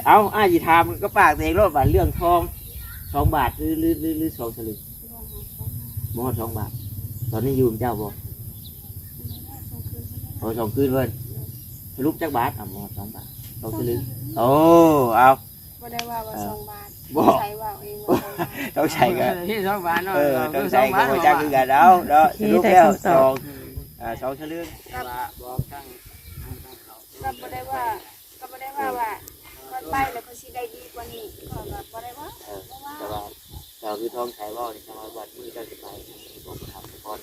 เอาอ้ายสิถามก็ปากตัวเองรถว่าเรื่องทอง2 บาทหรือ2 สลึงบ่ฮอด2 บาทตอนนี้อยู่กับเจ้าบ่โอ้2 คืนเพิ่นสรุปจักบาทบ่ฮอด2 บาท2 สลึงโอ้เอาบ่ได้ว่า2 บาท บ่ ใช้ว่าเองว่า2 บาทต้องใช้กัน ที่2 บาทเนาะ ต้องใช้กันบ่จักคือกันเอาเนาะสรุปแล้ว2 สลึงบอกทั้งเขา ก็บ่ได้ว่ามันไปแล้วก็สิได้ดีกว่านี้ก็บ่ได้ว่าแต่ว่าเราคือท้องใช้ว่าในสมัยวันมือเจ้าสิไปผมทำก่อน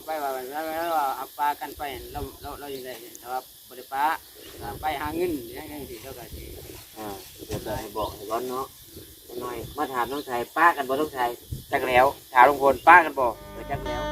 ไปว่าแล้วเอาปลากันไปเราอยู่ได้แต่ว่าบ่ได้ปลาไปหาเงินอย่างนี้สิเท่ากันสิเดี๋ยวจะให้บอกให้ร้อนเนาะหน่อยมาถามน้องชายป้ากันบ่น้องชายจักแล้วถามลุงพลป้ากันบ่จักแล้ว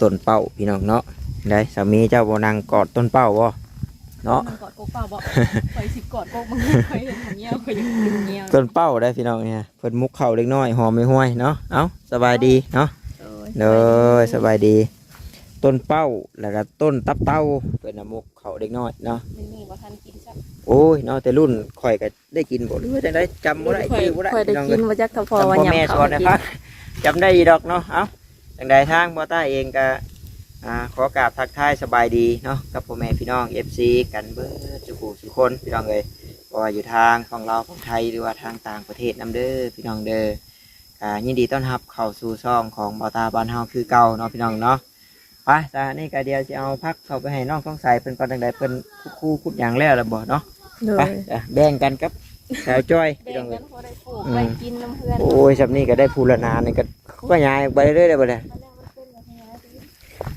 ต้นเป้าพี่น้องเนาะได้สามีเจ้าบ่นั่งกอดต้นเป้าบ่เนาะกอดกกเปล่าบ่คอยสิกอดกกมึงคอยเห็นอย่างเงี้ยคอยดึงเงี้ยต้นเป้าได้พี่น้องเนี่ยเพิ่นมุกเข่าเล็กน้อยหอมไม่ห้วยเนาะเอ้าสบายดีเนาะเด้อสบายดีต้นเป้าแล้วก็ต้นตับเต้าเพิ่นมุกเข่าเล็กน้อยเนาะนี่บ่ทันกินซับโอ้ยเนาะแต่รุ่นข่อยก็ได้กินบ่หรือว่าจังได๋จำบ่ได้ชื่อบ่ได้คอยได้กินบ่จักกะพอว่าหยังแม่สอนนะครับจำได้อีดอกเนาะเอ้าจังใดทางบ่ต้าเองก็ขอกราบทักทายสบายดีเนาะกับพ่อแม่พี่น้อง FC กันเบิดทุกคนพี่น้องเอ้ยบ่ว่าอยู่ทางฝั่งลาวฝั่งไทยหรือว่าทางต่างประเทศนำเด้อพี่น้องเด้อยินดีต้อนรับเข้าสู่ช่องของบ่ตาบ้านเฮาคือเก่าเนาะพี่น้องเนาะไปจ้านี่ก็เดี๋ยวสิเอาพักเข้าไปให้น้องต้องใส่เพิ่นก่อนจังได๋เพิ่นคู่ขุดหยังแล้วล่ะบ่เนาะไปแบ่งกันกับสาวจ้อยพี่น้องเอ้ย พอได้ปลูกได้กินน้ำเพื่อนโอ้ยสับนี่ก็ได้พูละนานี่ก็ย้ายไปเรื่อยๆบ่ได้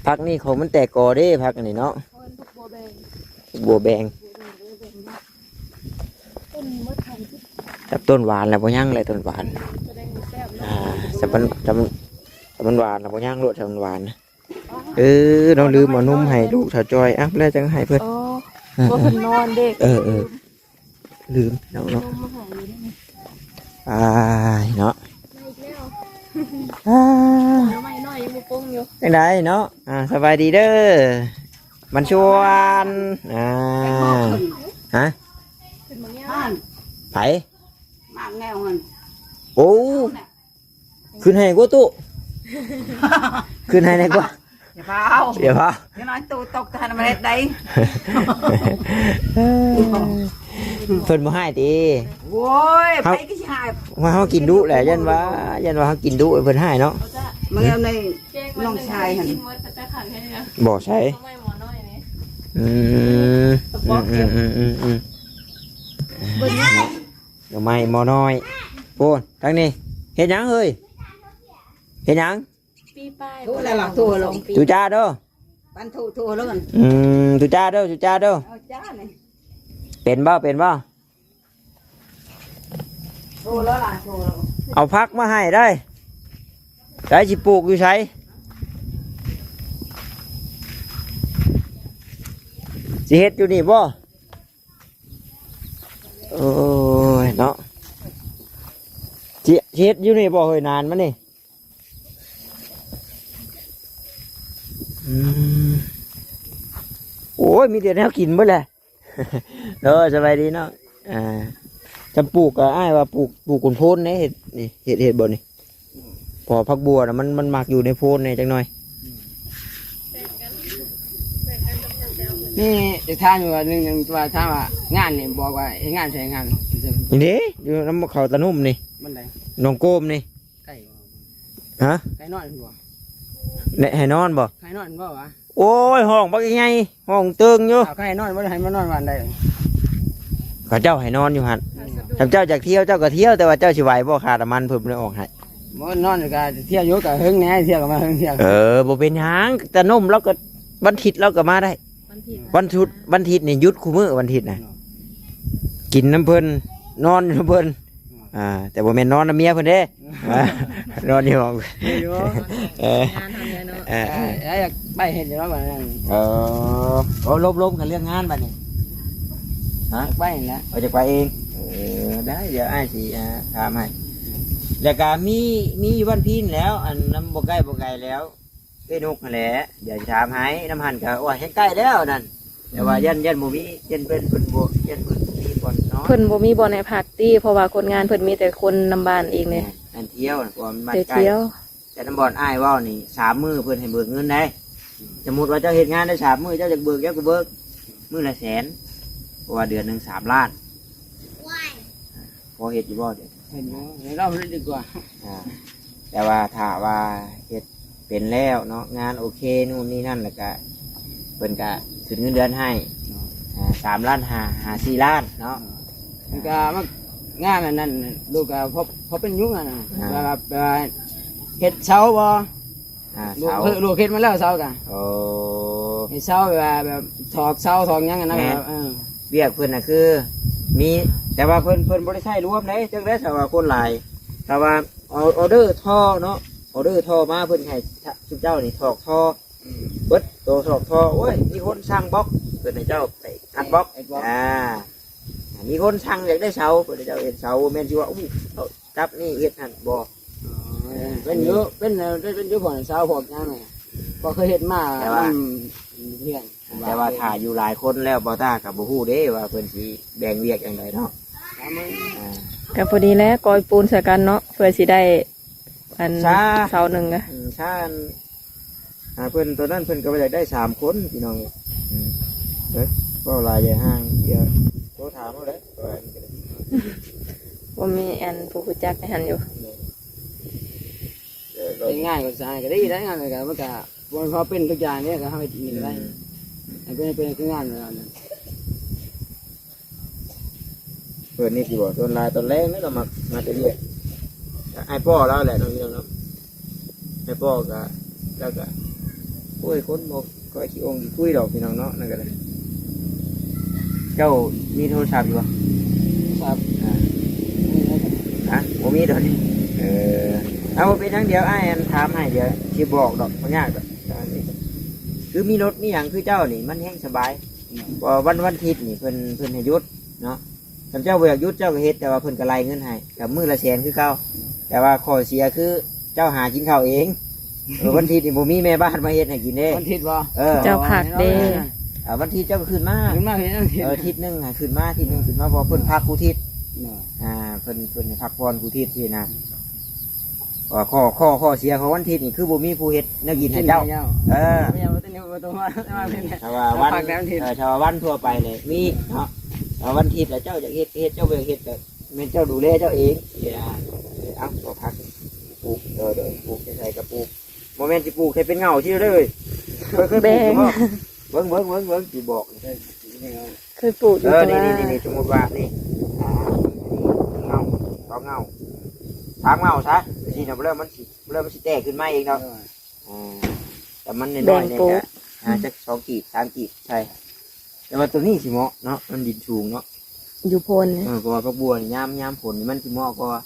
พักนี่เขามันแตกกอเด้พักอันนี้เนาะบัวแบงจับต้นหวานแล้วบ่ย่างเลยต้นหวานสับมันหวานแล้วบ่ย่างโลดสับมันหวานน้องลืมหมอนุ่มให้ลูกสาวจอยอ่ะแล้วจังให้เพิ่นบ่เพิ่นนอนเด็กลืมเนาะเนาะเนาะไม่น้อยยังบ่ปรุงอยู่จังไดเนาะสบายดีเด้อมันชวนฮะไผมากแนวมันโอ้ขึ้นให้กูตู้ขึ้นให้ได้กว่าอย่าเผาอย่าน้อยตู้ตกทานมาเฮ็ดได้เพิ่นบ่ให้ติโว้ยไปก็สิหายว่าเฮากินดุแหละยันว่าเฮากินดุเพิ่นให้เนาะมึงเอาในน้องชายหั่นบ่ใช่เดี๋ยวไม่หมอน้อยโอ้ทางนี้เฮ็ดหยังเฮ้ยเฮ็ดหยังปีป้ายตู้แล้วหลักตู้ลงจุจ้าเด้อปันตู้แล้วกันจุจ้าเด้อเอาจ้านี่เป็นบ่ตู้แล้วล่ะตู้เอาพักมาให้ได้ใช้สิปลูกอยู่ใช้สิเฮ็ดอยู่นี่บ่โอ้ยเนาะสิเฮ็ดอยู่นี่บ่เฮ้ยนานมานี่โอ้ยมีแต่แนวกินเบิดแหละสบายดีเนาะจะปลูกก็อ้ายว่าปลูกกุนโพนนี่เห็ดบ่นี่พอพักบัวนะมันมักอยู่ในโพนนี่จังหน่อยนี่จะทานอยู่นึงตัวถามว่างานนี่บอกว่างานใช้งานนี่อยู่น้ำเขาตะนุ่มนี่มันไดน้องโกมนี่ไก่ฮะไก่นอนบ่เนี่ยให้นอนบ่ไก่นอนบ่วะโอ้ยห้องบักยังไงห้องเติงอยู่ไก่นอนบ่ได้ให้มานอนวันใดข้าเจ้าให้นอนอยู่หันเจ้าจากเที่ยวเจ้าก็เที่ยวแต่ว่าเจ้าสิไหวบ่ขาดน้ำมันเพิ่มเลยออกให้บ่นอนก็เที่ยวอยู่ก็หึงแหน่เที่ยวก็มาหึงเที่ยวบ่เป็นหยังแต่นุ่มแล้วก็วันอาทิตย์เราก็มาได้วันอาทิตย์นี่หยุดคู่มื้อวันอาทิตย์น่ะกินน้ำเพิ่นนอนน้ำเพิ่นแต่บ่แม่นนอนน้ำเมียเพิ่นเด้นอนอยู่ห้องงานทำเนาะอยากไปเฮ็ดอยู่แล้วบัดนั้นโอ้ล้มกันเรื่องงานบัดนี้ ฮะ ไปนี่แหละ เอาจะไปเองได้เดี๋ยวอ้ายสิถามให้แล้วก็มีวันพีนแล้ว อันน้ำบ่ใกล้บ่ไกลแล้วเอ้นกนั่นแหละเดี๋ยวสิถามให้น้ำหันก็ว่าเห็นใกล้แล้วนั่นแต่ว่ายันบ่มียันเพิ่นบ่ยันเพิ่นมีบ่อนเนาะ เพิ่นบ่มีบ่อนให้พักติเพราะว่าคนงานเพิ่นมีแต่คนนำบ้านเองเลย อันเที่ยวน่ะเพราะว่ามันบ้าน เดี๋ยว ใกล้ เที่ยว แต่น้ำบ่อนอ้ายเว้านี่3 มื้อเพิ่นให้เบิกเงินได้สมมุติว่าเจ้าเฮ็ดงานได้3 มื้อเจ้าจะเบิกเจ้าก็เบิกมื้อละ100,000เพราะว่าเดือนหนึง3 ล้านพอเฮ็ดอยู่บ่เดี๋ยว เห็นอยู่เดี๋ยวเราเล่นดีกว่า แต่ว่าถ้าว่าเฮ็ดเป็นแล้วเนาะงานโอเคนู่นนี่นั่นแล้วก็เพิ่นก็ขึ้นเงินเดือนให้3 ล้าน4 ล้านเนาะ มันก็มันงานอันนั้นดูก็พอเป็นยุ่งอ่ะนะแบบเฮ็ดเสาบ่ เสา ลูกเฮ็ดมาแล้วเสากัน โอ้ เฮ็ดเสาแบบถอกเสาถอกหยังกันนะแบบ เวียกเพิ่นน่ะคือมีแต่ว่าเพิ่นบ่ได้ใช้รวมเด้จังได๋ถ้าว่าคนหลายถ้าว่าออเดอร์ท่อเนาะออเดอร์ท่อมาเพิ่นให้ชุบเจ้านี่ถอกท่อเบิดโตถอกท่อโอ้ยมีคนสั่งบล็อกเพิ่นให้เจ้าไปอัดบล็อกมีคนสั่งอยากได้เสาเพิ่นให้เจ้าเฮ็ดเสาแม่นสิว่าอู้จับนี่เฮ็ดหั่นบ่ เป็นเยอะเป็นเยอะกว่าเสาพอกยังไงพอเคยเฮ็ดมาเพื่อน แต่ว่าถ้าอยู่หลายคนแล้วบ่ตาก็บ่ฮู้เด้ว่าเพิ่นสิแบ่งเวียกจังไดเนาะ ก็พอดีแล้วกอยปูนใส่กันเนาะเพื่อสิได้อัน ช้า เสาหนึ่งอะ ชาญเพิ่นตอนนั้นเพิ่นก็ไปได้3 คนพี่น้องเฮ้ยก็หลายใหญ่ห้างเดี๋ยวโทรถามเอาเด้อ ว่ามีอันผู้รู้จักในหันอยู่ ง่ายกว่าสายก็ได้ได้งานเลยกันมันก็พอเป็นทุกอย่างเนี่ยก็ทำให้มีได้เป็นคืองานเลยนะ เพิ่นนี่สิบ่ตอนลายตอนแรกนี่เรามาแต่เรื่อยไอ้พ่อเราแหละน้องพี่น้องเนาะไอ้พ่อก็แล้วก็โอ้ยคนบ่ก็ขี้องค์ขี้คุยดอกพี่น้องเนาะนั่นก็เลยเจ้ามีโทรศัพท์อยู่บ่ ครับ บ่มีดอกนี่เอาเป็นทั้งเดียวอ้ายอันถามให้เดี๋ยวสิบอกดอกบ่ยากดอกคือมีรถมีหยังคือเจ้านี่มันแห้งสบายบ่วันอาทิตย์นี่เพิ่นให้หยุดเนาะถ้าเจ้าบ่อยากหยุดเจ้าก็เฮ็ดแต่ว่าเพิ่นก็ไล่เงินให้กับมื้อละ100,000คือเก่าแต่ว่าข้อเสียคือเจ้าหากินข้าวเองวันอาทิตย์นี่บ่มีแม่บ้านมาเฮ็ดให้กินเด้ วันทิศบ่ เจ้าผักเด้ วันอาทิตย์เจ้าก็ขึ้นมา ขึ้นมาเห็นนั่นเห็น อาทิตย์หนึงขึ้นมาอาทิตย์หนึงขึ้นมาเพอเพิ่นพักกูทิศเพิ่นให้พักผ่อนกูทิศที่นะว่าข้อเสียของวันอาทิตย์นี่คือบ่มีผู้เฮ็ดแนวกินให้เจ้าไม่เอาตัวนี้ตัวมาเป็น ถ้าว่าวันทั่วไปเลยมีเนาะถ้าวันอาทิตย์แล้วเจ้าอยากเฮ็ดเจ้าบ่อยากเฮ็ดก็แม่นเจ้าดูแลเจ้าเองเอาก็พักปลูกปลูกใส่กระปลูกโมเมนต์ที่ปลูกให้เป็นเงาที่เลยเคยปลูกบ่เบิ่งสิบอก เคยปลูกอยู่แต่ว่า นี่สมมติว่านี่เงาต่อเงาทางเงาซะทีนี้เริ่มมันสิแตกขึ้นมาเองเนาะแต่มันน้อยๆเนี่ยจะจัก2 กีบ 3 กีบใช่แต่ว่าตัวนี้สิเหมาะเนาะมันดินสูงเนาะ อยู่โพนเนี่ย เพราะว่าพวกบัวนี่ยามฝนนี่มันสิเหมาะกว่า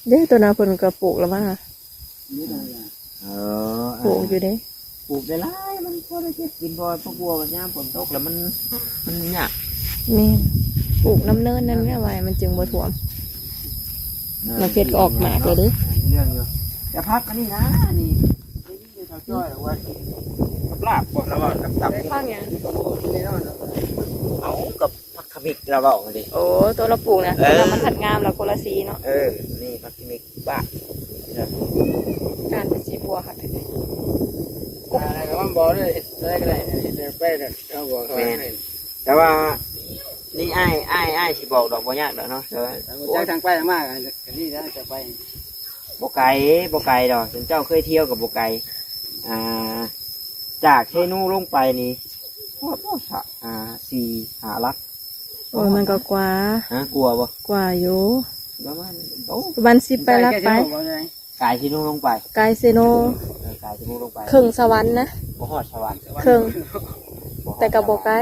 เด้ตัวนาเพิ่นก็ปลูกแล้วมั้งอะ ปลูกอยู่เด้ ปลูกได้หลายมันพอได้เก็บกินพอพวกบัวมันยามฝนตกแล้วมันยาก แม่นปลูกน้ำเนินนั่นแม่ไว้มันจึงบ่ท่วมมาเก็ดก็ออกหมากเลยเด้ เรื่องอยู่แต่พักอันนี้นะนี่นี่ชาวจ้อยเอาไว้กับลาบพวกเราว่ากับตับ พักหยัง เอากับผักขมิกเราบอกกันดิ โอ้ตัวเราปลูกนะตัวเรามันผัดงามแล้วคนละสีเนาะ นี่ผักขมิกบ้า การเป็นสีบัวค่ะ อะไรก็มันบอกเลยอะไรก็ได้ไปเลยเขาบอกเขา แต่ว่านี่ไอ้สิบอกดอกบัวยากดอกเนาะแต่ว่า จะทางไปทางมากอันนี้จะไป บกไก่ดอกฉันเจ้าเคยเที่ยวกับบกไก่จากเชนูลงไปนี่พ่อ4-5 ลัก โอ้มันก็กว่า กลัวบ่ กว่าอยู่ ประมาณโอ้ ประมาณ10ไปลักไป กายเชนูลงไป กายเซโน กายเชนูลงไป ครึ่งสวรรค์นะ บ่ฮอดสวรรค์ ครึ่งแต่กับบ่ไกล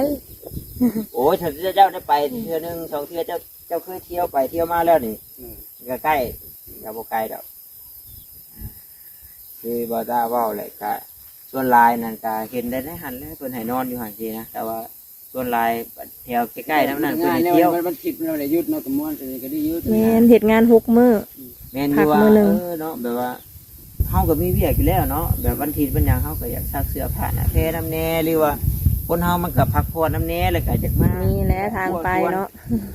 โอ้ยถ้าเจ้าได้ไปเทื่อนึง2 เทื่อเจ้าเคยเที่ยวไปเที่ยวมาแล้วนี่ก็ใกล้กับบกไก่ดอกคือบ่ตาเว้าแหละก็ส่วนลายนั่นก็เห็นได้ในหันแล้วเพิ่นให้นอนอยู่หันสินะแต่ว่าส่ ส่วนหลายแถวใกล้ๆนั้นเพิ่นได้เที่ยว มันผิดเราได้ยุดเนาะกับม้วนก็ได้ยุด แม่นเฮ็ดงาน6มื้อ แม่นอยู่ว่า พักมื้อหนึ่ง เนาะแบบว่าเฮาก็มีเวียกอยู่แล้วเนาะแบบวันอาทิตย์วันหยังเฮาก็อยากซักเสื้อผ้าหน้าแพรน้ำแน่หรือว่าคนเฮามันก็พักผ่อนน้ำแน่แล้วก็อยากมา นี่แหละทางไปเนาะ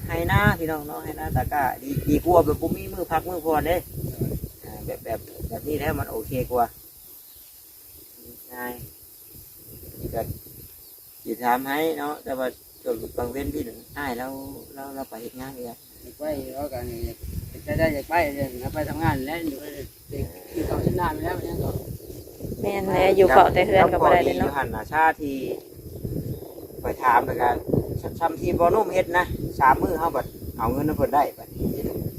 ให้หน้าพี่น้องเนาะให้หน้าตะกร้าดีกว่าแบบบ่มีมือพักมือผ่อนเด้แบบนี้แล้วมันโอเคกว่าง่ายนี่ก็สิถามให้เนาะแต่ว่าจนบางเว้นพี่หนึ่งอ้ายเราไปเฮ็ดงานเลย ไปแล้วกันจะได้อยากไปจะไปทำงานแล้วอยู่ที่เขาชนะไปแล้วเนี่ยก็ แม่นแหละอยู่เฝ้าแต่เฮือนก็บ่ได้เด้เนาะ หันน่ะชาที่ไปถามแล้วกันซ้ำที่บ่นุ่มเฮ็ดนะ3มื้อเฮาบัดเอาเงินนำเพิ่นได้บัด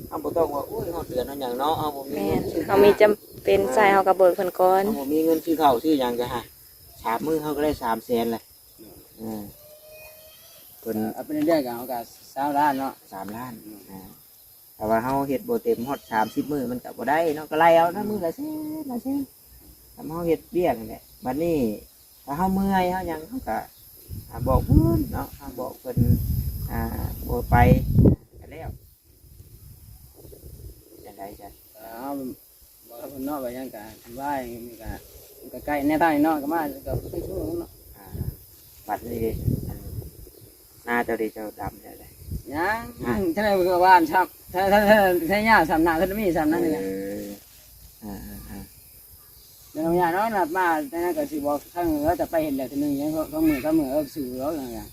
เฮาบ่ต้องว่าโอ้ยเฮาเตือนเอาหยังเนาะเฮาบ่มี แม่ เงิ น นซื้อ เฮามีจำเป็นใช้เฮาก็เบิกเพิ่นก่อน เฮาบ่มีเงินซื้อข้าวซื้อหยังก็หา3มื้อเฮาก็ได้300,000เลยเพิ่น เอาเป็นเรื่องกันเอากับ20 ล้านเนาะ 3 ล้านแต่ว่าเฮาเฮ็ดบ่เต็มฮอด30มื้อมันก็บ่ได้เนาะก็ไล่เอานะมื้อละแสนละแสนถ้าเฮาเฮ็ดเวียกนั่นแหละบัดนี้ถ้าเฮาเมื่อยเฮาหยังเฮาก็บอกเพิ่นเนาะบอกเพิ่นบ่ไปกันแล้วจังได๋จ้ะ เอาบอกคนนอกไปยังกันว่ามีกันใกล้แน่ท่านนอกก็มาก็ไปช่วยเนาะ บัดนี้หน้าเจ้าดีเจ้าดำได้ ยังท่านก็ว่านชับถ้าย่าสำนักท่านมีสำนักนี่เดี๋ยวย่าเนาะนับมาแต่นั่นก็สิบอกข้างเราจะไปเห็นแล้วทีนึงยังก็มือสู่แล้วอย่างเงี้ย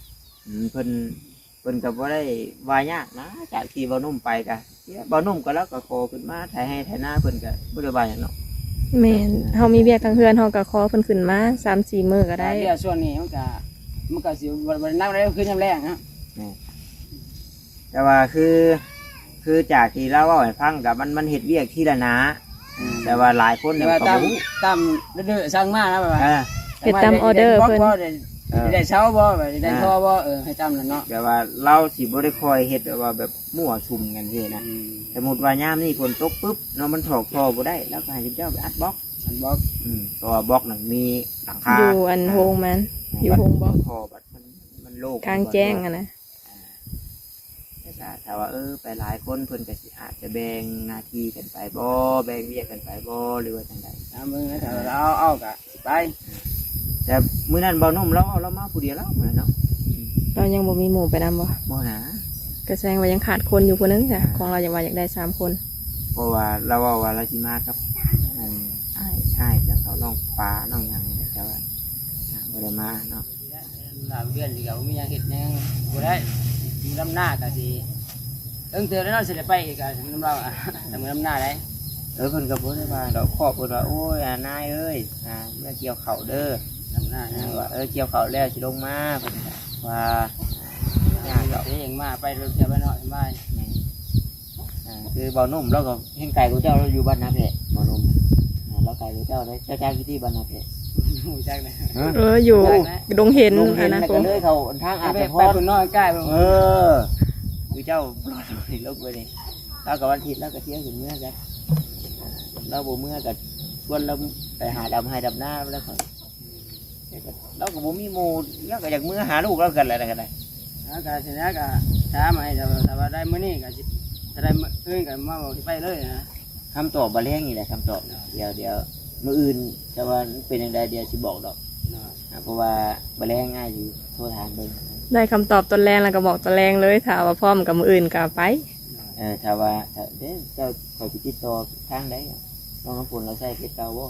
เพิ่นก็บ่ได้ว่ายากนะจากที่บ่นุ่มไปกะบ่นุ่มก็แล้วก็ขอขึ้นมาถ่ายให้ถ่ายหน้าเพิ่นก็บ่ได้ว่าหยังเนาะ แม่นเฮามีเวียกทางเฮือนเฮาก็ขอเพิ่นขึ้นมา 3-4 มื้อก็ได้ เดี๋ยวส่วนนี้มันก็สิบนน้ำได้ขึ้นน้ำแรงนะ แต่ว่าคือจากที่เราเว้าให้ฟังก็มันเฮ็ดเวียกทีละนะแต่ว่าหลายคน แต่ เนี่ย ว่า ก็ ตาม บ่รู้ ตามเรื่อยๆสั่งมานะแบบว่า เฮ็ดตามออเดอร์เพิ่น ได้เช้าบ่ได้ทอบ่ให้จำนั่นเนาะ แบบว่าเราสิบ่ได้คอยเฮ็ดแบบว่าแบบมั่วซุ่มกันเฮ็ดนะสมมุติว่ายามนี้ฝนตกปุ๊บเนาะมันถอกท่อบ่ได้แล้วก็ให้เจ้าไปอัดบล็อก อันบอก เพราะว่าบล็อกนั่นมีหลังคา อยู่อันโฮงมัน อยู่โฮงบ่ ท่อบัดมันโล่ง กลางแจ้งอะนะ แต่ว่าไปหลายคนเพิ่นก็สิอาจจะแบ่งหน้าที่กันไปบ่แบ่งเวียกกันไปบ่หรือว่าจังได มึงถ้าเราเอากะไป แต่มื้อนั้นเบานุ่มเรามาผู้เดียวแล้วมื้อนั้นเนาะ เรายังบ่มีหมู่ไปนำบ่ บ่นะ ก็แสดงว่ายังขาดคนอยู่ผู้นึงจ้ะของเราอยากได้3 คน เพราะว่าเราเว้าว่าเราสิมากับอ้ายจังเขาน้องปลาน้องหยังนี่แต่ว่าบ่ได้มาเนาะ ลาเวียนสิก็มีหยังเฮ็ดแนงบ่ได้มีลำหน้าก็สิเอิ้งเตือนแล้วเนาะสิได้ไปอีกก็น้ำเราทำลำหน้าได้ เพิ่นก็บ่ได้ว่าดอกขอบเพิ่นว่าโอ้ยนายเอ้ยเมื่อเกี่ยวข้าวเด้อ ลำหน้านะ ว่าเกี่ยวข้าวแล้วสิลงมาเพิ่นว่าย่างดอก เองมาไปรถเที่ยวไปเนาะสบาย คือเบานุ่มเราก็เห็นไก่ของเจ้าเราอยู่บ้านนาเพะเบานุ่มเราไก่ของเจ้าได้เจ้าจ้างที่บ้านนาเพะ หูจักเลย อยู่ดงเห็น ลงเห็ อั น นนะ แล้ว ผ ก็ ม เลยเขาทางอาจ ไป จะพ ไป อ คนน้อยใกล้บ่ คือเจ้าปลอดภัยลกไปนี่เรากับวันอาทิตย์เราก็เที่ยวถึงเมื่อกันเราบ่เมื่อกันชวนเราไปหาดำให้ดำหน้าแล้วก็เราก็บ่มีโมเราก็อยากเมื่อหาลูกเรากันอะไรกันได้ ก็สินะก็ถามให้แต่ว่าได้มื้อนี้ก็สิถ้าได้มื้ออื่นก็มาบอกสิไปเลยนะ คำตอบบะเลี้ยงนี่แหละคำตอบเดี๋ยวมื้ออื่นแต่ว่าเป็นยังไงเดี๋ยวสิบอกดอกเพราะว่าบะเลี้ยงง่ายอยู่โทรถามเบิ่ง ได้คำตอบตอนแรงแล้วก็บอกตอนแรงเลยถ้าว่าพร้อมกับมืออื่นก็ไป ถ้าว่าเด้เจ้าคอยไปติดต่อทางใดน้องน้ำฝนเราใช้เพชรเก่าบ่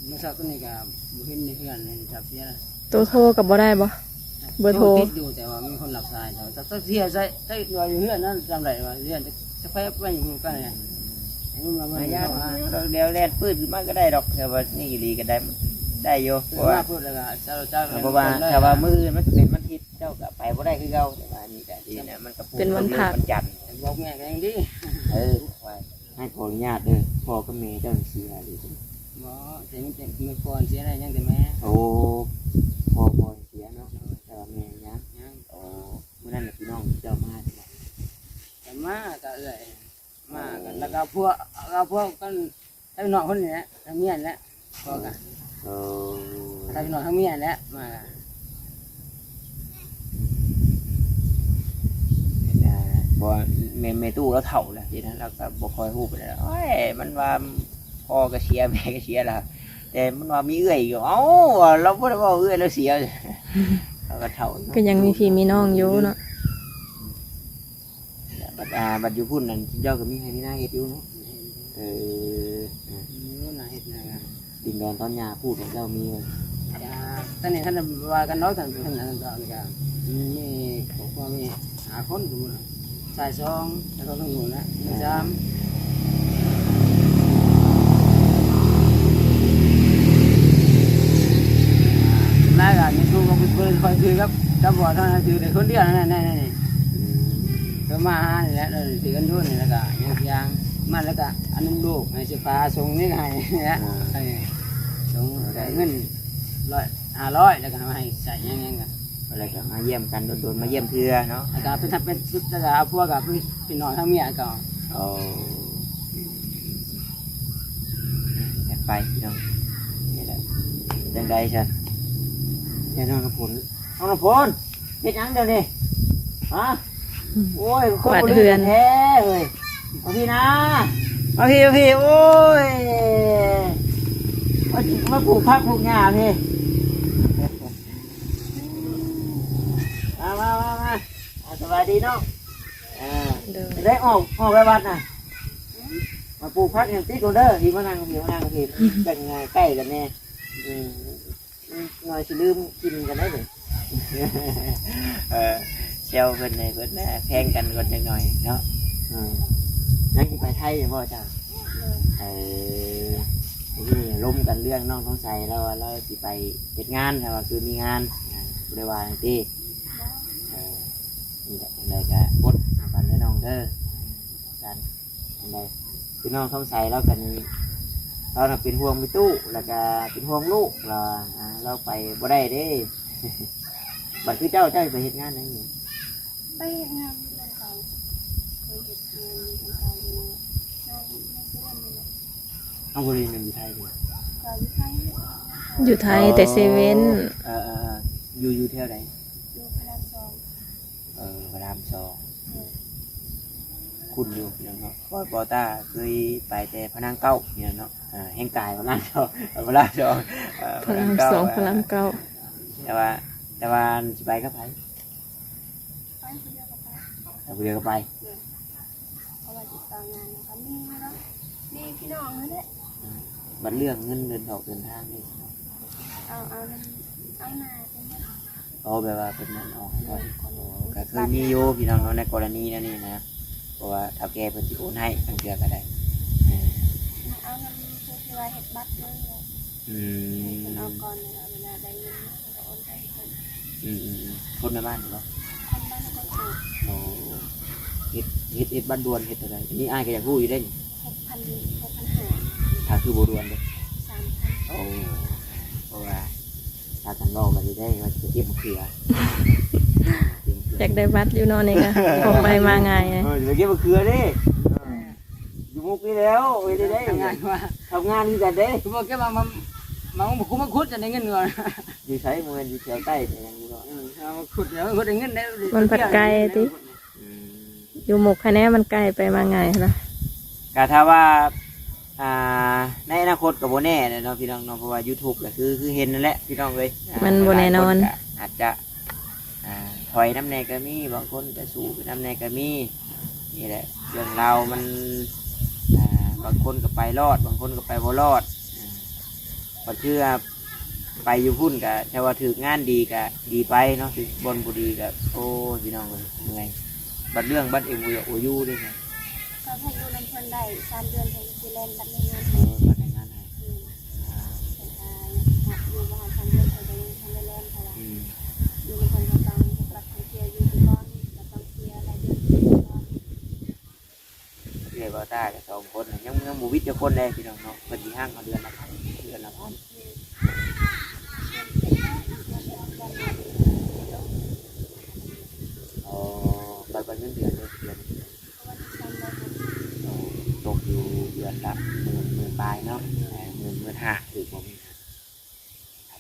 มื้อเช้าตัวนี้ก็บ่เห็นในเพื่อนเลยจับเสีย ตัวโทรกับบ่ได้บ่เบอร์โทร ติดอยู่แต่ว่ามีคนรับสายแต่ถ้าเสียใส่ได้ว่าอยู่เฮือนนั้นจำได้ว่าเฮือนจะไปไปอยู่กันเนี่ยมันมา ญา ญา ติ ติ เดี๋ยวแล่นปื้ดมันก็ได้ดอกแต่ว่านี่ดีก็ได้อยู่เพ เพ ราะ ราะ ว่า ว่าพูดแล้วก็เจ้า เพราะว่าถ้าว่ามื้ออื่นมันจะเป็นวันอาทิตย์เจ้าก็ไปบ่ได้คือเก่าแต่ว่านี่ก็ดีเนี่ยมันก็มันจันทร์ บอกแม่ก็ยังดี ไว้ให้ขออนุญาตเด้อพ่อกับแม่เจ้าเสียดี บ่แต่มันจะมีคนเสียได้ยังแต่แม่ โอ้พ่อเสียเนาะแต่ว่าแม่ยังโอ้มื้อนั้นพี่น้องเจ้ามา แต่มาก็เอื่อยมากันแล้วก็พวกกันทั้งน้องคนนี้ทั้งเมียนแหละพอกัน โอ้ ทั้งน้องทั้งเมียนแหละมา เพราะว่าแม่ตู้แล้วเฒ่าแล้วทีนั้นเราก็บ่ค่อยฮู้ไปแล้วโอ้ยมันว่าพ่อก็เสียแม่ก็เสียแล้วแต่มันว่ามีเอื้อยอยู่เอ้าเราบ่ได้ว่าเอื้อยเราเสียเราก็เฒ่า ก็ยังมีพี่มีน้องอยู่เนาะ บัดอยู่พุ่นนั่นเจ้าก็มีให้มีหน้าเฮ็ดอยู่เนาะน่าเฮ็ดนะ ดินแดนตอนยาพูดของเจ้ามี ตอนนี้ท่านว่ากันน้อยท่านท่านนี่ก็มีครอบครัวมีหาคนดูนะชาย2แล้วก็ต้องอยู่นะมี3แล้วก็มีครูก็เป็นคนคอยถือครับจะบอกเท่านั้นถือแต่คนเดียวนั่นก็มาหานี่แหละเราถือกันด้วยนี่แล้วก็ยังมาแล้วก็อันนึงลูกให้สิฟ้าส่งนี่ให้นะส่งเงิน500แล้วก็ให้ใส่ยังกัน อะไรก็มาเยี่ยมกันโดนๆมาเยี่ยมเพื่อเนาะ แล้วก็เป็นแล้วก็เอาพวกกับพี่น้องทั้งเมียก็ เอาไปพี่น้องนี่แหละจังใดฉันแค่น้องน้ำฝนน้องน้ำฝนเฮ็ดหยังเดี๋ยวนี้ฮะโอ้ยคนบ่ลืมแท้เลยเอาพี่นะเอาพี่โอ้ยมาปลูกผักปลูกหญ้าพี่มาสบายดีเนาะได้ออกไปวัดน่ะมาปลูกผักอย่างติ๊กโกเดอร์ที่มานั่งที่เป็นไงใกล้กันแน่หน่อยสิลืมกินกันได้เลยเซลเพิ่นเนี่ยเพิ่นแพงกันก่อนจังหน่อยเนาะนั่งไปไทยยังบ่จ้านี่ล้มกันเรื่องน้องท้องใสแล้วเราสิไปเฮ็ดงานแต่ว่าคือมีงานบริวารที่นี่แหละอะไรก็บดกันได้น้องเด้อกันอะไรคือน้องท้องใสแล้วกันเราเป็นห่วงไปตู้แล้วก็เป็นห่วงลูกเราไปบ่ได้เด้บัดคือเจ้าไปเฮ็ดงานนั่นนี่ ไปเฮ็ดงานที่เก่าเคยเฮ็ดงานที่เก่าอยู่ในเพื่อนนี่แหละเอาบริเวณอยู่ไทยด้วย ก็อยู่ไทย อยู่ไทยแต่เซเว่น อยู่เท่าไหร่ อยู่พระราม2 พระราม2คุณอยู่อย่างเนาะบอต้าเคยไปแต่พนังเก้าเนี่ยเนาะแห่งกายพระราม2พระราม2 พระราม2พระราม9 แต่ว่าสิไปก็ไป ไปคนเดียวก็ไป แต่คนเดียวก็ไป เพราะว่าติดต่องานนะคะมีเนาะมีพี่น้องนั่นแหละ บัดเรื่องเงินเดินออกเดินทางนี่ เอาหน้าเป็นแบบ เอาแบบว่าเป็นมันออกก่อนก็เคยมีโยพี่น้องในกรณีนั่นนี่นะเพราะว่าถ้าแกเพิ่นสิโอนให้ทั้งเทื่อก็ได้ เอานำเพื่อที่ว่าเฮ็ดบัตรเลยเป็นเอาก่อนเวลาได้เงินก็โอนไปเพิ่น คนในบ้านเหรอ คนบ้านก็ถูก โอ้เฮ็ดบ้านดวนเฮ็ดอะไรนี่อ้ายก็อยากรู้อยู่ได้ 6,500 ถ้าคือโบดวนเลย 3,000 โอ้เพราะว่าถ้ากันรอกันได้ว่าจะเก็บมะเขือ อยากได้บัตรอยู่เนอนนี่ก็ออกไปมาง่ายไง จะเก็บมะเขือดิอยู่มุกนี่แล้วไปได้ ทำงานว่า ทำงานที่กันเด้ คือบอกแกมาคุมาขุดจะได้เงินก่อน อยู่ใช้มืออยู่แถวใต้เนี่ยยังอยู่ก็ มาขุดเดี๋ยวขุดได้เงินได้ มันผัดไก่ติอยู่หมกคะแนนมันไกลไปมาง่ายนะ ก็ถ้าว่าในอนาคตกับโบแน่เนาะพี่น้องเนาะเพราะว่า YouTube ก็คือเห็นนั่นแหละพี่น้องเลย มันบ่แน่นอน อาจจะถอยน้ำแน่ก็มีบางคนจะสู้น้ำแน่ก็มีนี่แหละเรื่องเรามันบางคนก็ไปรอดบางคนก็ไปบ่รอดพอเชื่อไปอยู่พุ่นก็ถ้าว่าถืองานดีก็ดีไปเนาะถือบนบุรีก็โอ้พี่น้องเลยยังไงบัดเรื่องบัดเองโอยูด้วยไง ก็ถ้าอยู่นำเพิ่นได้3 เดือนเพิ่นสิแล่นบัตรในงาน บัดในงานไหน อยู่บ้าน3 เดือนเพิ่นก็ยังทำได้แล่นเพราะว่าอยู่ในคนก็ต้องรับท่องเที่ยวอยู่ที่ก่อนแล้วต้องเที่ยวรายเดือนก่อน เรียกว่าตากับ2 คนยังบูวิทย์จะคนเลยพี่น้องเนาะเพิ่นที่ห้างเขาเดือนละพันอ๋อบัดเงินเดือนเลยเดือนตกอยู่เดือนละหมื่นปลายเนาะ15,000ถือผม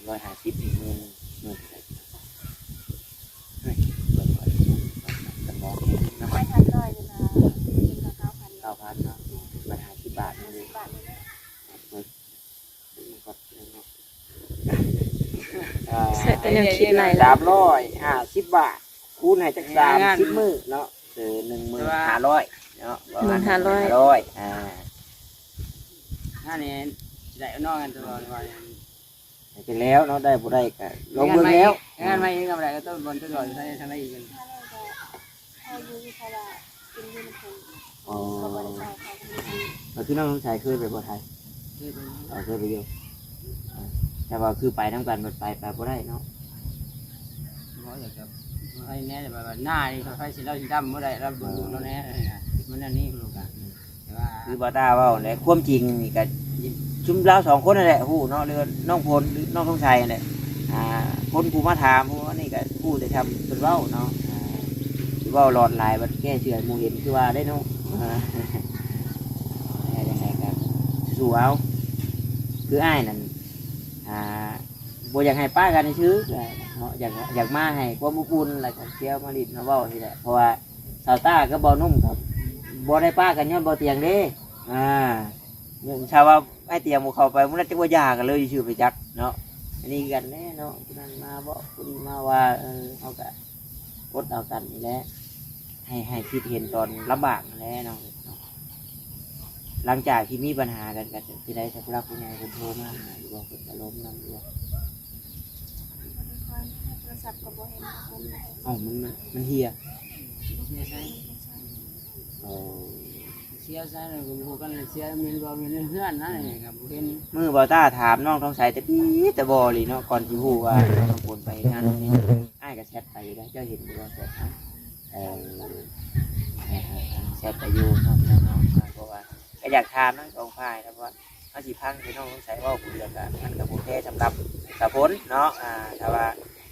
350หมื่นอะไรเฮ้ยเบิดก่อนสมองเองนะ ไปทันร้อย เป็นแนวคิดหลาย 350 บาทคูณให้จัก30มื้อเนาะคือ 15,500 เนาะ500นั่นนี่ได้นอกกันตลอดว่า ไปแล้วเนาะได้บ่ได้ก็ลงเบิ่งแล้ว งานไม่ทำอะไรก็ต้องบนตลอดใช้ทำอะไรอีกกัน ถ้าเราก็พออยู่เพราะว่ากินอยู่ในคน อ๋อ ก็บ่ได้เข้าเขา แล้วคือน้องสงสัยเคยไปบ่ไทยเคยไปอยู่แต่ว่าคือไปนํกันบ่ไปบ่ได้เนาะ เพราะอยากจะไอ้แน่แบบหน้านี่เขาไฟสีเราสีดำเมื่อไรเราดูเราแน่มันอันนี้ลูกอ่ะแต่ว่า คือบ่ตาเว้าแหละความจริงนี่ก็ชุมเรา2คนนั่นแหละฮู้เนาะหรือน้องพลหรือน้องสงสัยนั่นแหละคนผู้มาถามผู้ว่านี่ก็ผู้แต่ทำเพิ่นเว้าเนาะคือเว้าหลอดหลายบัดแก้เชื่อหมู่เห็นคือว่าได้เนาะยังไงกันสู้เอาคืออ้ายนั่นบ่อยากให้ป้ากันซื้อเนาะอยากมาให้ความอบอุ่นแล้วก็เที่ยวมาลิดมาเว้านี่แหละเพราะว่าสาวต้าก็บ่นุ่มครับบ่ได้ป้ากันย้อนบ่เตียงเด้ชาวว่าไอ้เตียงหมู่เข้าไปมันน่าจะบ่ยากันเลยชื่อไปจักเนาะอันนี้กันแน่เนาะผู้นั้นมาบ่ผู้นี้มาว่าเอาก็กดเอากันนี่แหละให้คิดเห็นตอนลำบากนั่นแหละเนาะหลังจากที่มีปัญหากันก็สิได้สักรักผู้ใหญ่เพิ่นโทรมาหาอยู่ว่าเพิ่นอารมณ์นำอยู่ว่า โทรศัพท์ก็บ่เห็นคนไหน มันเฮีย เสียใจ เสียใจเลยกูพูดกันเสียมีบ่มีเพื่อนนั่นเองครับเห็น มือบอต้าถามน้องท้องใสแต่พี่แต่บอเลยเนาะก่อนที่ฮู้ว่าน้องต้องปนไปนั่นนี่อ้ายก็แชทไปอยู่แล้วเจ้าเห็นบ่แชทแชทไปอยู่น้องเพราะว่าก็อยากถามทั้งสองฝ่ายนะว่าเอาสิพังคือน้องท้องใสว่าผู้เดียวกันมันกับโบเพสำหรับสะพลเนาะถ้าว่า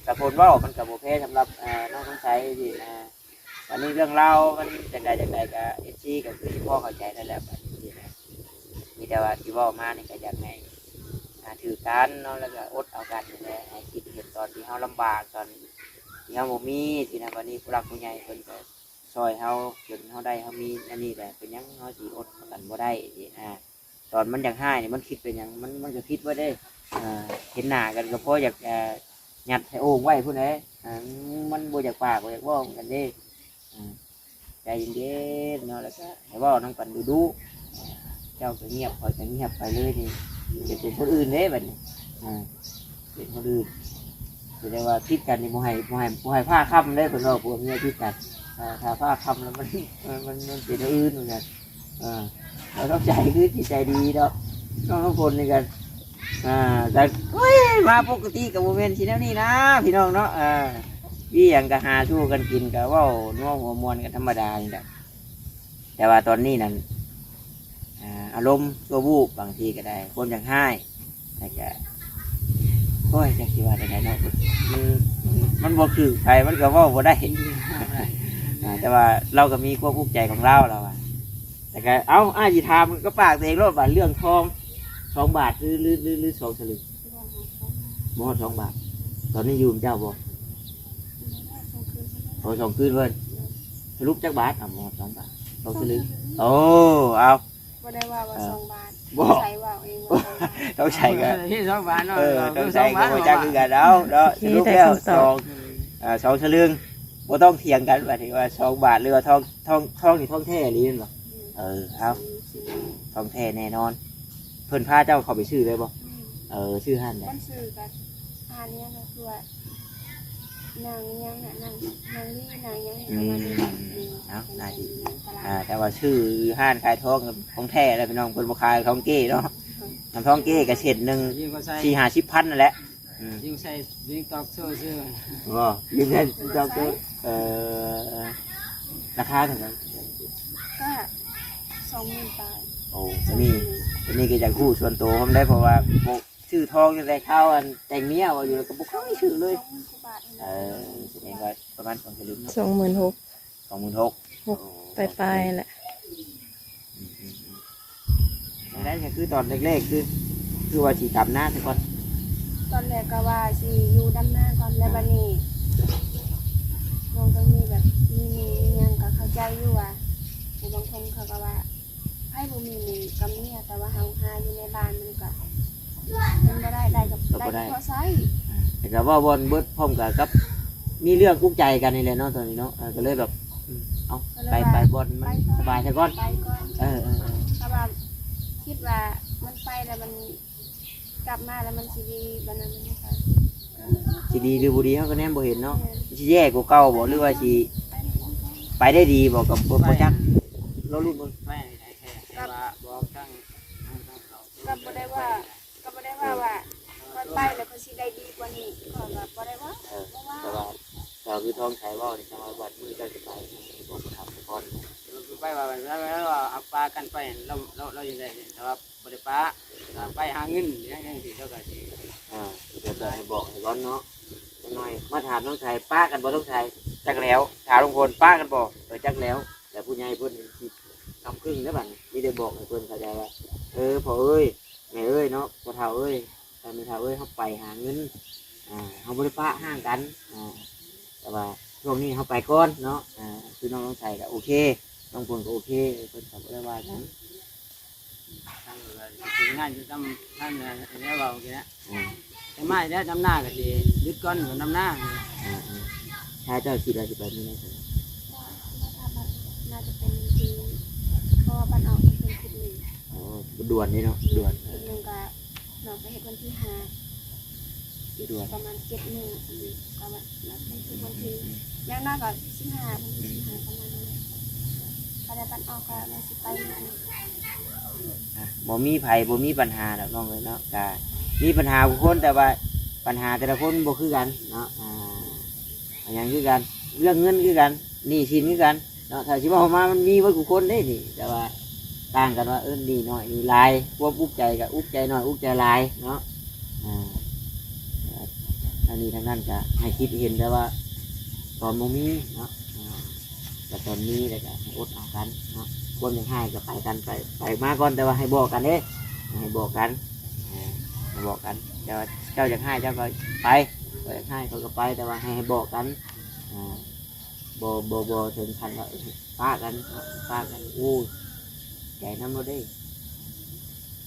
สะพลว่ามันกับโบเพสำหรับน้องท้องใสที่วันนี้เรื่องเล่ามันจังใดก็เอซี่ก็คือที่พ่อเข้าใจนั่นแหละมีแต่ว่าที่ว่ามานี่ก็อยากให้ถือกันเนาะแล้วก็อดเอากันนี่แหละให้คิดเห็นตอนที่เฮาลำบากตอนที่เฮาบ่มีสินะวันนี้ผู้หลักผู้ใหญ่เพิ่นก็ช่วยเฮาจนเฮาได้เฮามีอันนี้แหละเป็นหยังเฮาสิอดกันบ่ได้สิตอนมันอยากให้นี่มันคิดเป็นหยังมันก็คิดไว้ได้เห็นหน้ากันก็เพราะอยากยัดให้โอ่งไว้พุ่นเด้มันบ่อยากปากบ่อยากเว้ากันเด้ใจเย็นๆเนาะแล้วก็ให้เว้านํกันดูเจ้าก็เงียบคอยจะเงียบไปเลยนี่จะเป็นคนอื่นเด้แบบนี้เป็นคนอื่นแสดงว่าพิดกันนี่โมให้ผ้าค่ำได้คนเราพวกนี้พิดกันถ้าผ้าค่ำแล้วมันเป็นอื่นเหมือนกันเราต้องใจคือจิตใจดีเนาะน้องคนนี่กันแต่มาปกติกับโมเมนต์ที่นี่นะพี่น้องเนาะพี่ยังก็หาสู้กันกินกับว่าน้องหัวมวนกันธรรมดานี่แหละแต่ว่าตอนนี้นั่นอารมณ์ตัววูบบางทีก็ได้คนอย่างให้แต่จะโอ้ยจะคิดว่าได้เนาะมันบ่คือใครมันก็ว่าบ่ได้ แต่ว่าเราก็มีความภูมิใจของเราแต่ก็อ้ายจีทามก็ปากเองรถบาทเรื่องทอง2 บาทหรือ2 สลึงบ่ฮอด2 บาทตอนนี้อยู่เจ้าบ่โอ้2 คืนเพิ่นสรุปจักบาทบ่ฮอด2 บาท2 สลึงโอ้เอาบ่ได้ว่า2 บาท บ่ ใช้ว่าเองว่า2 บาท ต้องใช้กัน ที่2 บาทเนาะ ต้องใช้กันจักคือกันเนาะสรุปแล้ว2 สลึงบ่ต้องเถียงกันว่าที่ว่า2 บาทหรือว่าทองนี่ทองแท้หรือบ่เอาทองแท้แน่นอนเพิ่นพาเจ้าเข้าไปซื้อเลยบ่ซื้อหั่นได้ มันซื้อกันอันนี้ก็คือว่านางยังน่ะนางนี่นางยังน่าดีแต่ว่าชื่อห้านขายทองของแท้แล้วพี่น้องเพิ่นบ่ขายทองเก้เนาะน้ำทองเก้ก็เศษนึง 4-50 พันนั่นแหละยิ่งใส่ยิ่งตอกโซ่ซื้อบ่ยิ่งใส่ตอกราคาเท่าไหร่ก็20,000 บาทโอ้อันนี้ก็จากคู่ส่วนตัวผมได้เพราะว่าชื่อทองยังได้เข้าอันแต่งเมียว่าอยู่กับบุคคลไม่ชื่อเลยแสดงว่าประมาณ2 สลึง 26,000ไปแหละได้ก็คือตอนแรกๆคือว่าสีดำหน้าซะก่อนตอนแรกก็ว่าสิอยู่ดำหน้าก่อนแล้วบัดนี้น้องก็มีแบบมียังก็เข้าใจอยู่ว่าบางคนเขาก็ว่าให้บ่มีนี่กับเมียแต่ว่าเฮาหาอยู่ในบ้านมันก็บ่ได้กับพอใช้ แต่ก็ว่าบอลเบิดพร้อมกับมีเรื่องกุ้งใจกันนี่แหละเนาะตอนนี้เนาะก็เลยแบบเอาไปบอลมันสบายซะก่อน ไปก่อน เพราะว่าคิดว่ามันไปแล้วมันกลับมาแล้วมันสิดีบัดนั้นมันไป สิดีหรือบ่ดีเขาก็แนมบ่เห็นเนาะสิแย่กว่าเก่าบ่หรือว่าสิไปได้ดีบ่กับบ่จักเราลุ้นเบิ่ง ไม่ได้แค่แต่ว่าบอกทั้งเขา ก็บ่ได้ว่าว่ามันไปแล้วมันสิได้ดีกว่านี้ก็แบบบ่ได้ว่า แต่ว่าเราคือท้องใช้ว่านี่สมาวัดมือเจ้าสิไปบอกทำก่อน ไปว่าแล้วว่าเอาปลากันไปเราอยู่ได้แต่ว่าบ่ได้ปลาไปหาเงินอย่างที่เจ้าก็สิ เดี๋ยวจะให้บอกให้ร้อนเนาะหน่อยมาถามน้องชายป้ากันบ่ต้องชายจักแล้วถามลุงพลป้ากันบ่จักแล้ว แต่ผู้ใหญ่เพิ่นทำครึ่งได้บัดนี่ได้บอกให้เพิ่นเข้าใจว่าพ่อเอ้ยแม่เอ้ยเนาะพ่อเฒ่าเอ้ยแต่แม่เฒ่าเอ้ยเฮาไปหาเงินเฮาบ่ได้ป้าห่างกันแต่ว่าช่วงนี้เฮาไปก่อนเนาะคือน้องชายก็โอเคน้องพลก็โอเคเพิ่นก็บ่ได้ว่าหยัง ทำงานอยู่ทำเนี่ยว่าโอเคนะแต่ไม่ได้ทำหน้าก็สิยึดก้อนอยู่ทำหน้า ถ้าเจ้าคิดว่าสิไปนี่นะ น่าจะเป็นทีเพราะว่าบ้านออกมันเป็นคิดหนึ่ง ด่วนนี่เนาะด่วน คิดหนึ่งก็น้องไปเห็นวันที่5อีกประมาณ7 มื้อประมาณนั้นเป็นวันที่อย่างน้อยก็15วันที่15ประมาณนั้นก็ได้บ้านออกก็เลยสิไปนั่น บ่มีไผบ่มีปัญหาดอกน้องเลยเนาะก็มีปัญหาทุกคนแต่ว่าปัญหาแต่ละคนบ่คือกันเนาะอย่างคือกันเรื่องเงินคือกันหนี้สินคือกันเนาะถ้าสิว่าออกมามันมีไว้ทุกคนได้นี่แต่ว่าต่างกันว่าหนี้น้อยหนี้หลายความอุกใจกับอุกใจน้อยอุกใจหลายเนาะอันนี้ทางนั้นก็ให้คิดเห็นแต่ว่าตอนบ่มีเนาะแต่ตอนนี้แล้วก็ให้อดเอากันเนาะคนยังให้ก็ไปกันไปมาก่อนแต่ว่าให้บอกกันเด้ให้บอกกันให้บอกกันเจ้าจะให้เจ้าก็ไปก็จะให้เขาก็ไปแต่ว่าให้บอกกันโบถึงขั้นว่าป้ากันอู้ใจน้ำเราได้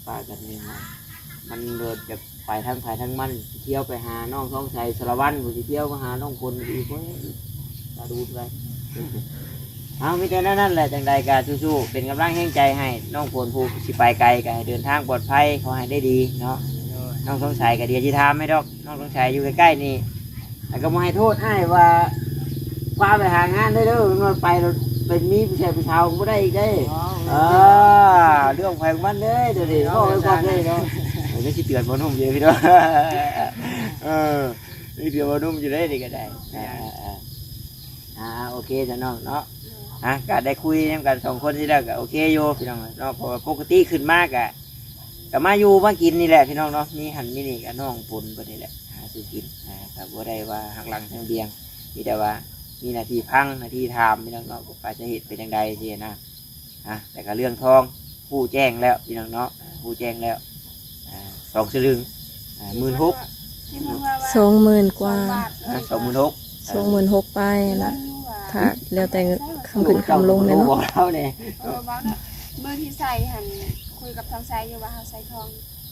ป้ากันนี่มันเดินจะไปทั้งไปทั้งมันเที่ยวไปหาน้องท้องใส่สารวัตรกูจะเที่ยวมาหาน้องคนอีกเว้ยตาดูไปเอาไม่แต่นั่นแหละจังใดการสู้ๆเป็นกำลังแห่งใจให้น้องผลผู้สิไปไกลก็ให้เดินทางปลอดภัยขอให้ได้ดีเนาะน้องสงสัยก็เดียวที่ทำไม่ดอกน้องสงสัยอยู่ใกล้ๆนี่แต่ก็ไม่ให้โทษให้ว่าพาไปหางานได้เด้อมันไปเป็นมีผู้ชายผู้ชายก็ได้อีกได้เรื่องแพงมันเด้เดี๋ยวนี้ก็ไม่ความเลยเนาะไม่ใช่เตือนบอนุ่มเยอะพี่น้องนี่เตือนบอนุ่มอยู่ได้ดีก็ได้โอเคจ้ะน้องเนาะก็ได้คุยกัน2 คนที่แล้วก็โอเคโยพี่น้องเนาะพอปกติขึ้นมากก็มาอยู่มากินนี่แหละพี่น้องเนาะมีหันมีนี่กับน้องปุ่นก็นี่แหละหาซื้อกินแต่บ่ได้ว่าหักหลังทางเบียงมีแต่ว่ามีหน้าที่พังหน้าที่ทำพี่น้องเนาะก็ไปจะเหตุเป็นยังไงทีนะแต่ก็เรื่องทองผู้แจ้งแล้วพี่น้องเนาะผู้แจ้งแล้ว2 สลึง16,000 20,000 กว่า 26,000 ไปละถ้าแล้วแต่คำขึ้นคำลงเลยเนาะ บอกเราเนี่ย บอกนะเมื่อที่ใส่หันคุยกับทางใส่อยู่ว่าเขาใส่ทอง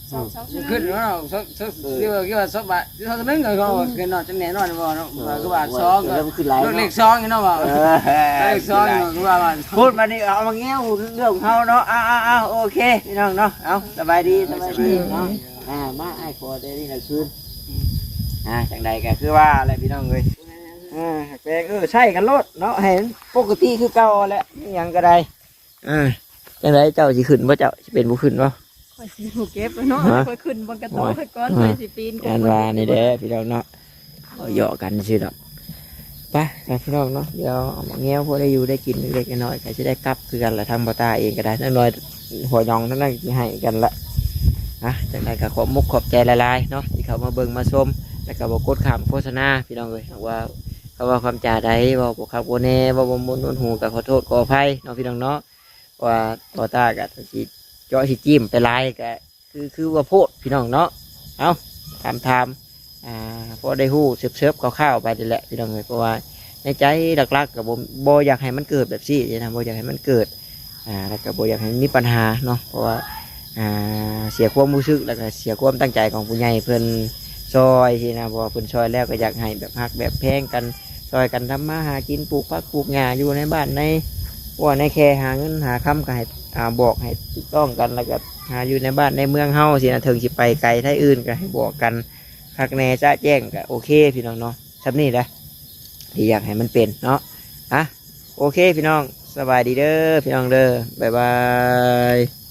2 ซื้อ ขึ้นแล้วเกี่ยวกับ2 บาทที่เขาจะนึกก็เกินนอนจะแน่นอนบ่เนาะก็ว่า2ก็ ขึ้นหลาย เลข2นี่เนาะบ่เลข2ก็ว่าพูดมานี่เอามาแง้วเรื่องของเขาเนาะโอเคพี่น้องเนาะเอาสบายดีเนาะมาไอ้คอได้นี่นะคืนจังใดก็คือว่าอะไรพี่น้องเลยแปลงใช่กันรถเนาะเห็นปกติคือเก่าแหละนี่ยังก็ได้จังใดเจ้าสิขึ้นบ่เจ้าสิเป็นผู้ขึ้นบ่ ค่อยสิถูกเก็บเนาะค่อยขึ้นบนกระโต๊ะค่อยก้อนค่อยสิปีน งานว่านี่เด้พี่น้องเนาะเหยาะกันชื่อดอกไปพี่น้องเนาะเดี๋ยวเอามาแง้วพวกได้อยู่ได้กินเล็กๆน้อยๆก็จะได้กลับคือกันแหละทางบ่ตาเองก็ได้น้อยหัวยองทั้งนั้นที่ให้กันละจังใดก็ขอบมุกขอบใจหลายๆเนาะที่เขามาเบิ่งมาชมแล้วก็บอกกดข่าวโฆษณาพี่น้องเลยว่าเขาว่าความจ่าใดว่าบอกครับโบเน่ว่าบมนหูกับขอโทษขออภัยน้องพี่น้องเนาะว่าต่อตากับสิเจาะสิจิ้มไปลายก็คือว่าโพดพี่น้องเนาะเอาทำพอได้หู้เสิร์ฟข้าวๆไปนี่แหละพี่น้องเลยเพราะว่าในใจหลักๆกับโบอยากให้มันเกิดแบบซี่นะโบอยากให้มันเกิดแล้วก็โบอยากให้มีปัญหาเนาะเพราะว่าเสียความรู้สึกแล้วก็เสียความตั้งใจของผู้ใหญ่เพื่อน ซอยสินะบ่เพิ่นซอยแล้วก็อยากให้แบบฮักแบบแพงกันซอยกันทำมาหากินปลูกผักปลูกหญ้าอยู่ในบ้านในว่าในแค่หาเงินหาคำก็ให้บอกให้ถูกต้องกันแล้วก็หาอยู่ในบ้านในเมืองเฮาสินะถึงสิไปไกลไทยอื่นก็ให้บอกกันคักแน่จะแจ้งก็โอเคพี่น้องเนาะซับนี่แหละที่อยากให้มันเป็นเนาะโอเคพี่น้องสบายดีเด้อพี่น้องเด้อบ๊ายบาย